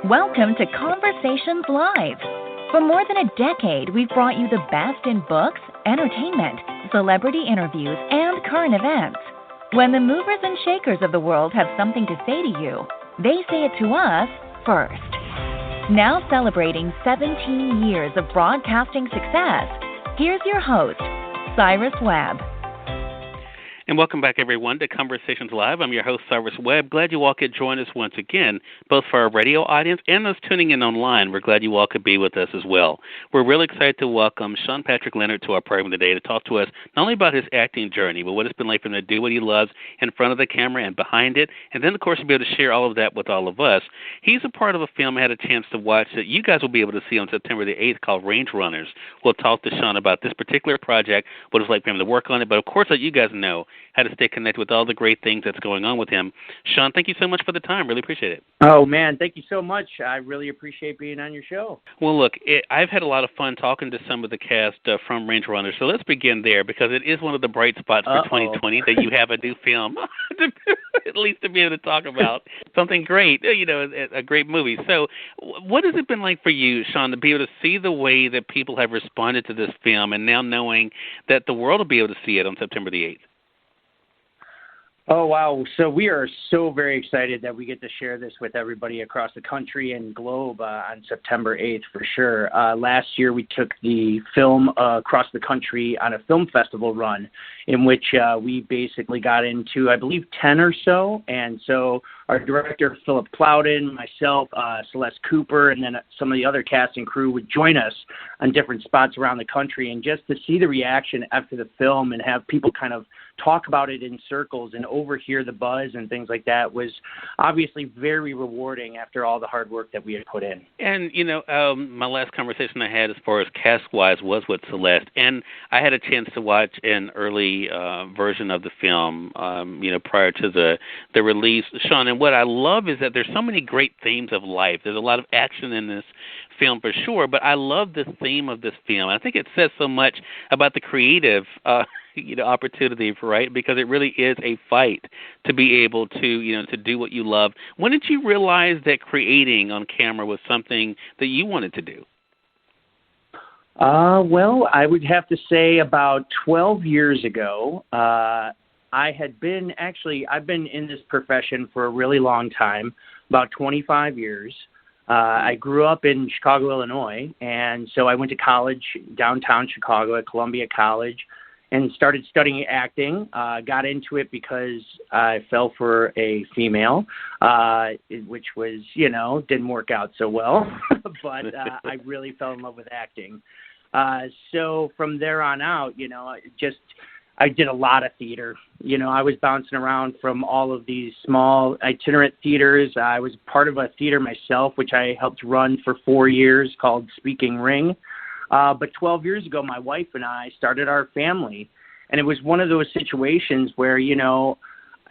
Welcome to Conversations Live. For more than a decade, we've brought you the best in books, entertainment, celebrity interviews, and current events. When the movers and shakers of the world have something to say to you, they say it to us first. Now celebrating 17 years of broadcasting success, here's your host, Cyrus Webb. And welcome back, everyone, to Conversations Live. I'm your host, Cyrus Webb. Glad you all could join us once again, both for our radio audience and those tuning in online. We're glad you all could be with us as well. We're really excited to welcome Sean Patrick Leonard to our program today to talk to us not only about his acting journey, but what it's been like for him to do what he loves in front of the camera and behind it, and then, of course, to be able to share all of that with all of us. He's a part of a film I had a chance to watch that you guys will be able to see on September the 8th called Range Runners. We'll talk to Sean about this particular project, what it's like for him to work on it, but, of course, let you guys know how to stay connected with all the great things that's going on with him. Sean, thank you so much for the time. Really appreciate it. Oh, man, thank you so much. I really appreciate being on your show. Well, look, I've had a lot of fun talking to some of the cast from Range Runners, so let's begin there because it is one of the bright spots for 2020 that you have a new film, at least to be able to talk about something great, a great movie. So what has it been like for you, Sean, to be able to see the way that people have responded to this film and now knowing that the world will be able to see it on September the 8th? Oh, wow. So we are so very excited that we get to share this with everybody across the country and globe on September 8th for sure. Last year, we took the film across the country on a film festival run in which we basically got into, I believe, 10 or so. And so our director, Philip Plowden, myself, Celeste Cooper, and then some of the other cast and crew would join us on different spots around the country. And just to see the reaction after the film and have people kind of talk about it in circles and overhear the buzz and things like that was obviously very rewarding after all the hard work that we had put in. And, my last conversation I had as far as cast-wise was with Celeste, and I had a chance to watch an early version of the film, prior to the release, Sean, and what I love is that there's so many great themes of life. There's a lot of action in this film for sure, but I love the theme of this film. I think it says so much about the creative opportunity, right? Because it really is a fight to be able to, to do what you love. When did you realize that creating on camera was something that you wanted to do? Well, I would have to say about 12 years ago, I've been in this profession for a really long time, about 25 years. I grew up in Chicago, Illinois, and so I went to college downtown Chicago at Columbia College and started studying acting. Got into it because I fell for a female, which was, didn't work out so well, but I really fell in love with acting. So from there on out, I did a lot of theater. I was bouncing around from all of these small itinerant theaters. I was part of a theater myself, which I helped run for 4 years called Speaking Ring. But 12 years ago, my wife and I started our family. And it was one of those situations where,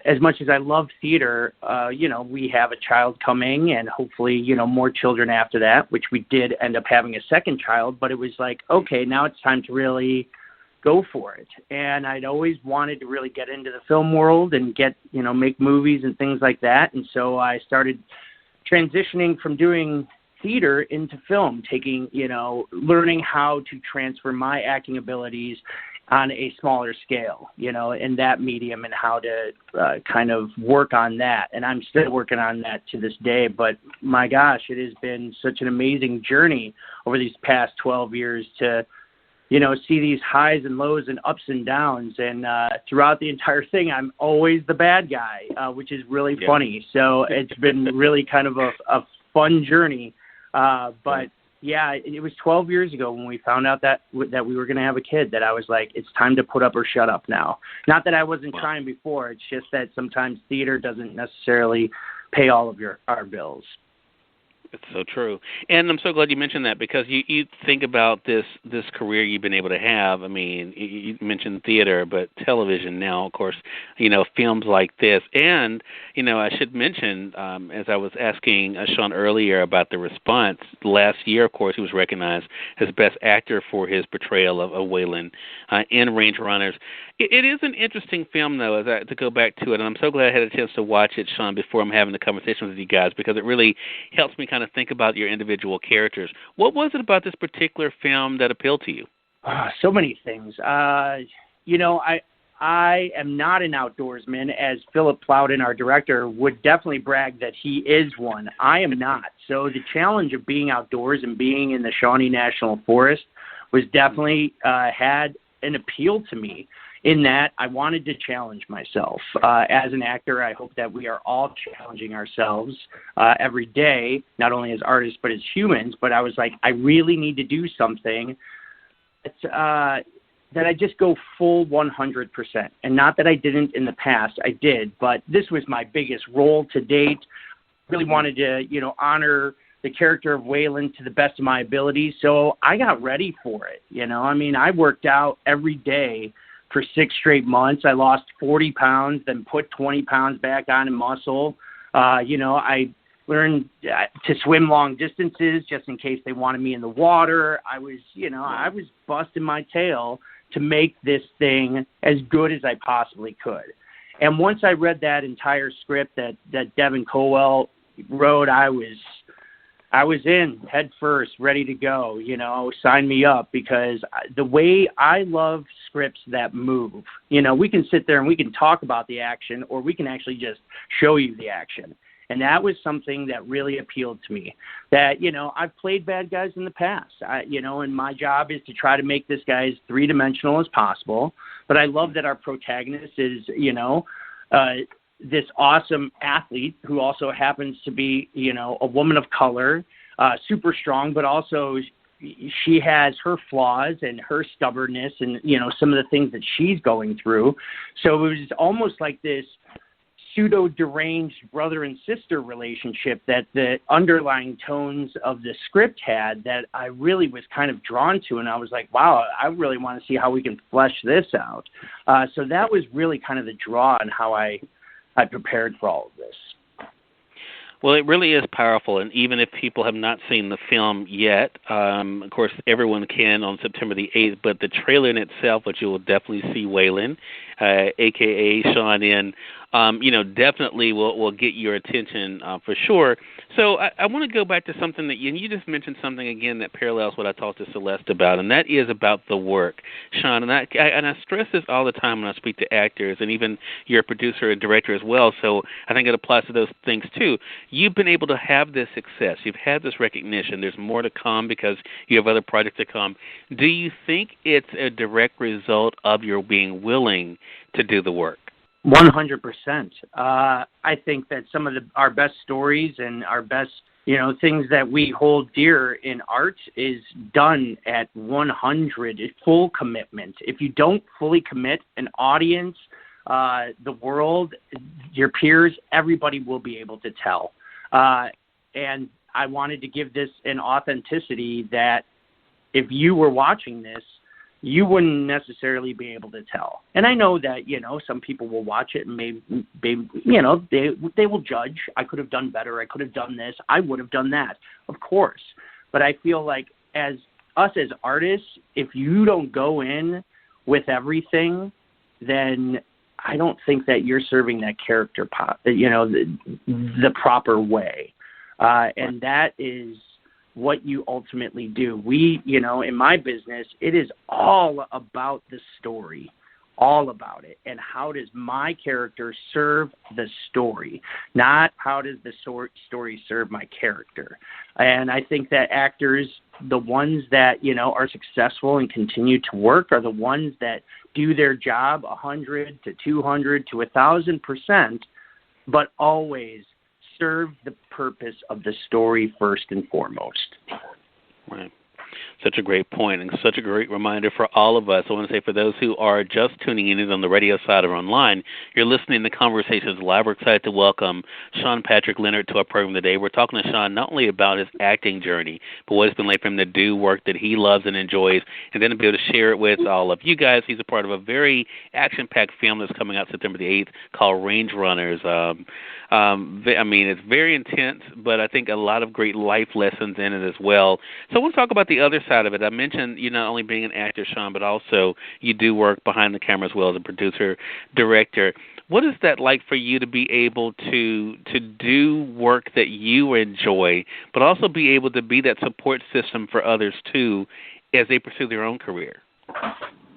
as much as I love theater, we have a child coming and hopefully, more children after that, which we did end up having a second child. But it was like, okay, now it's time to really go for it. And I'd always wanted to really get into the film world and make movies and things like that. And so I started transitioning from doing theater into film, learning how to transfer my acting abilities on a smaller scale, in that medium and how to kind of work on that. And I'm still working on that to this day. But my gosh, it has been such an amazing journey over these past 12 years to see these highs and lows and ups and downs. And throughout the entire thing, I'm always the bad guy, which is really funny. So it's been really kind of a fun journey. But yeah, it was 12 years ago when we found out that we were going to have a kid that I was like, it's time to put up or shut up now. Not that I wasn't trying before. It's just that sometimes theater doesn't necessarily pay all of our bills. It's so true. And I'm so glad you mentioned that because you think about this career you've been able to have. I mean, you mentioned theater, but television now, of course, films like this. And, I should mention, as I was asking Sean earlier about the response, last year, of course, he was recognized as Best Actor for his portrayal of Waylon in Range Runners. It is an interesting film, though, to go back to it. And I'm so glad I had a chance to watch it, Sean, before I'm having the conversation with you guys because it really helps me kind kind of think about your individual characters. What was it about this particular film that appealed to you? So many things. I am not an outdoorsman, as Philip Plowden, our director, would definitely brag that he is one. I am not. So the challenge of being outdoors and being in the Shawnee National Forest was definitely had an appeal to me, in that I wanted to challenge myself. As an actor, I hope that we are all challenging ourselves every day, not only as artists but as humans. But I was like, I really need to do something that I just go full 100%. And not that I didn't in the past, I did, but this was my biggest role to date. Really wanted to, honor the character of Waylon to the best of my ability. So I got ready for it. I worked out every day for 6 straight months. I lost 40 pounds, then put 20 pounds back on in muscle. I learned to swim long distances just in case they wanted me in the water. I was busting my tail to make this thing as good as I possibly could. And once I read that entire script that Devin Colwell wrote, I was in head first, ready to go, sign me up, because the way I love scripts that move, we can sit there and we can talk about the action, or we can actually just show you the action. And that was something that really appealed to me. That, I've played bad guys in the past, and my job is to try to make this guy as three-dimensional as possible. But I love that our protagonist is, this awesome athlete who also happens to be, a woman of color, super strong, but also she has her flaws and her stubbornness and, some of the things that she's going through. So it was almost like this pseudo-deranged brother and sister relationship that the underlying tones of the script had, that I really was kind of drawn to. And I was like, wow, I really want to see how we can flesh this out. So that was really kind of the draw on how I prepared for all of this. Well, it really is powerful, and even if people have not seen the film yet, of course, everyone can on September the 8th, but the trailer in itself, which you will definitely see Waylon, a.k.a. Sean in, definitely will get your attention for sure. So I want to go back to something that you just mentioned, something again that parallels what I talked to Celeste about, and that is about the work, Sean. And I stress this all the time when I speak to actors, and even you're a producer and director as well, so I think it applies to those things too. You've been able to have this success. You've had this recognition. There's more to come because you have other projects to come. Do you think it's a direct result of your being willing to do the work? 100%. I think that some of our best stories and our best, things that we hold dear in art is done at 100, full commitment. If you don't fully commit, an audience, the world, your peers, everybody will be able to tell. And I wanted to give this an authenticity that if you were watching this, you wouldn't necessarily be able to tell. And I know that, some people will watch it and maybe they will judge. I could have done better. I could have done this. I would have done that, of course. But I feel like as artists, if you don't go in with everything, then I don't think that you're serving that character, the proper way. And that is what you ultimately do. We, in my business, it is all about the story, all about it. And how does my character serve the story, not how does the story serve my character. And I think that actors, the ones that, are successful and continue to work, are the ones that do their job 100 to 200 to 1,000%, but always serve the purpose of the story first and foremost. Right. Such a great point and such a great reminder for all of us. I want to say for those who are just tuning in either on the radio side or online, you're listening to Conversations Live. We're excited to welcome Sean Patrick Leonard to our program today. We're talking to Sean not only about his acting journey, but what it's been like for him to do work that he loves and enjoys, and then to be able to share it with all of you guys. He's a part of a very action-packed film that's coming out September the 8th called Range Runners. It's very intense, but I think a lot of great life lessons in it as well. So I want to talk about the other side of it. I mentioned you not only being an actor, Sean, but also you do work behind the camera as well as a producer, director. What is that like for you to be able to do work that you enjoy, but also be able to be that support system for others too as they pursue their own career?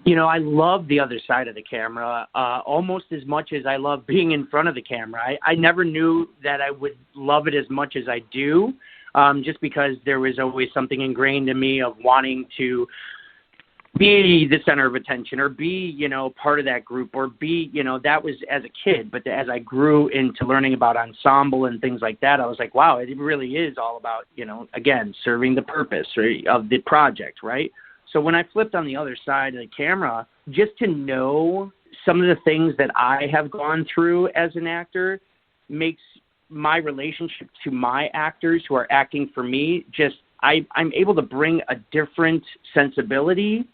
You know, I love the other side of the camera almost as much as I love being in front of the camera. I never knew that I would love it as much as I do, just because there was always something ingrained in me of wanting to be the center of attention or be, you know, part of that group or be, you know, that was as a kid. But as I grew into learning about ensemble and things like that, I was like, wow, it really is all about, you know, again, serving the purpose of the project, right? So when I flipped on the other side of the camera, just to know some of the things that I have gone through as an actor makes my relationship to my actors who are acting for me just, I'm able to bring a different sensibility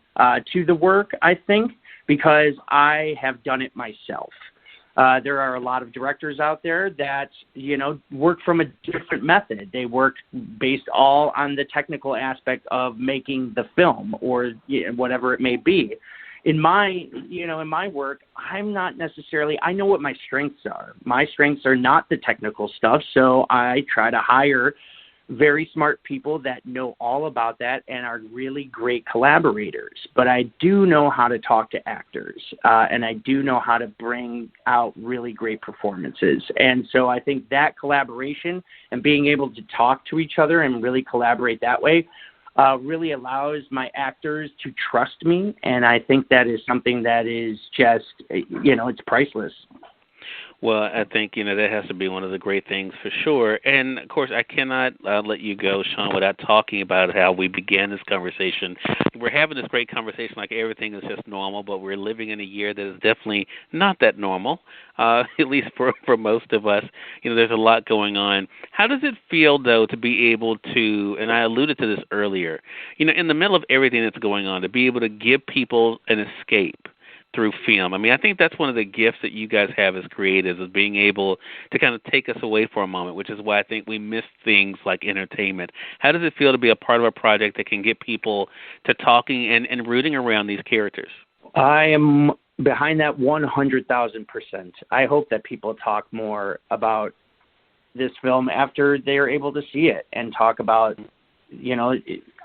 to the work, I think, because I have done it myself. There are a lot of directors out there that, you know, work from a different method. They work based all on the technical aspect of making the film or whatever it may be. In my work, I'm not necessarily, I know what my strengths are. My strengths are not the technical stuff, so I try to hire very smart people that know all about that and are really great collaborators. But I do know how to talk to actors, and I do know how to bring out really great performances. And so I think that collaboration and being able to talk to each other and really collaborate that way really allows my actors to trust me. And I think that is something that is just, you know, it's priceless. Well, I think, you know, that has to be one of the great things for sure. And, of course, I cannot let you go, Sean, without talking about how we began this conversation. We're having this great conversation like everything is just normal, but we're living in a year that is definitely not that normal, at least for most of us. You know, there's a lot going on. How does it feel, though, to be able to, and I alluded to this earlier, you know, in the middle of everything that's going on, to be able to give people an escape through film? I mean, I think that's one of the gifts that you guys have as creatives, is being able to kind of take us away for a moment, which is why I think we miss things like entertainment. How does it feel to be a part of a project that can get people to talking and rooting around these characters? I am behind that 100,000%. I hope that people talk more about this film after they're able to see it and talk about, you know,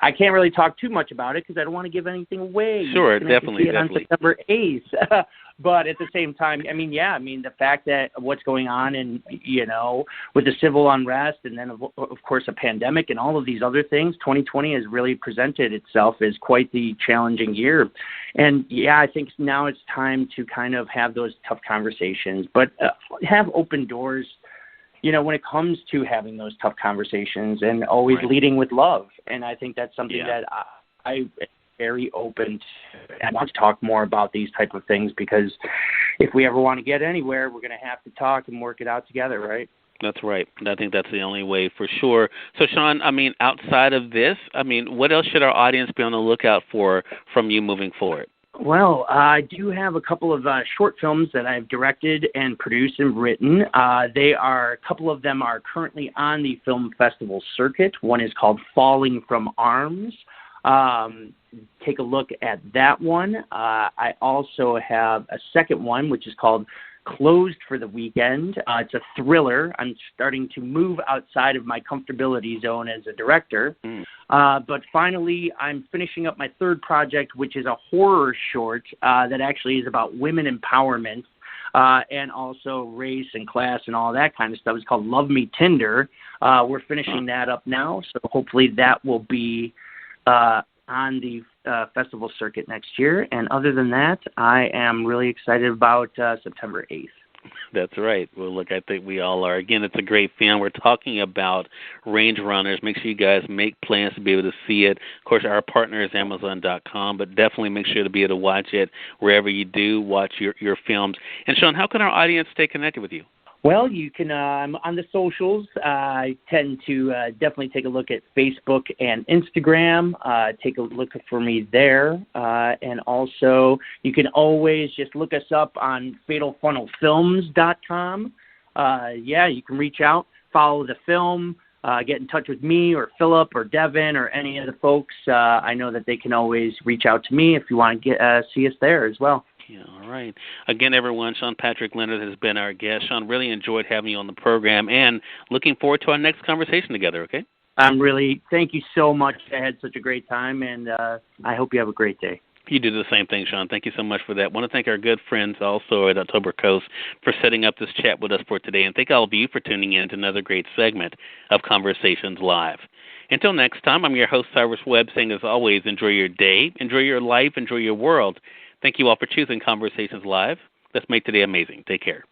I can't really talk too much about it because I don't want to give anything away. Sure, definitely. On September 8th. But at the same time, the fact that what's going on and, you know, with the civil unrest and then, of course, a pandemic and all of these other things, 2020 has really presented itself as quite the challenging year. And, yeah, I think now it's time to kind of have those tough conversations, but have open doors, you know, when it comes to having those tough conversations and always leading with love. And I think that's something that I am very open to. I want to talk more about these type of things because if we ever want to get anywhere, we're going to have to talk and work it out together, right? That's right. I think that's the only way for sure. So, Sean, I mean, outside of this, I mean, what else should our audience be on the lookout for from you moving forward? Well, I do have a couple of short films that I've directed and produced and written. A couple of them are currently on the film festival circuit. One is called Falling from Arms. Take a look at that one. I also have a second one, which is called Closed for the Weekend. It's a thriller. I'm starting to move outside of my comfortability zone as a director. But finally, I'm finishing up my third project, which is a horror short that actually is about women empowerment and also race and class and all that kind of stuff. It's called Love Me Tinder. We're finishing that up now, so hopefully that will be on the festival circuit next year. And other than that, I am really excited about September 8th. That's right. Well, look, I think we all are. Again, it's a great film. We're talking about Range Runners. Make sure you guys make plans to be able to see it. Of course, our partner is Amazon.com, but definitely make sure to be able to watch it wherever you do watch your films. And, Sean, how can our audience stay connected with you? Well, you can, on the socials, I tend to definitely take a look at Facebook and Instagram. Take a look for me there. And also, you can always just look us up on fatalfunnelfilms.com. You can reach out, follow the film, get in touch with me or Philip or Devin or any of the folks. I know that they can always reach out to me if you want to see us there as well. Yeah, all right. Again, everyone, Sean Patrick Leonard has been our guest. Sean, really enjoyed having you on the program and looking forward to our next conversation together, okay? Thank you so much. I had such a great time, and I hope you have a great day. You do the same thing, Sean. Thank you so much for that. I want to thank our good friends also at October Coast for setting up this chat with us for today, and thank all of you for tuning in to another great segment of Conversations Live. Until next time, I'm your host, Cyrus Webb, saying as always, enjoy your day, enjoy your life, enjoy your world. Thank you all for choosing Conversations Live. Let's make today amazing. Take care.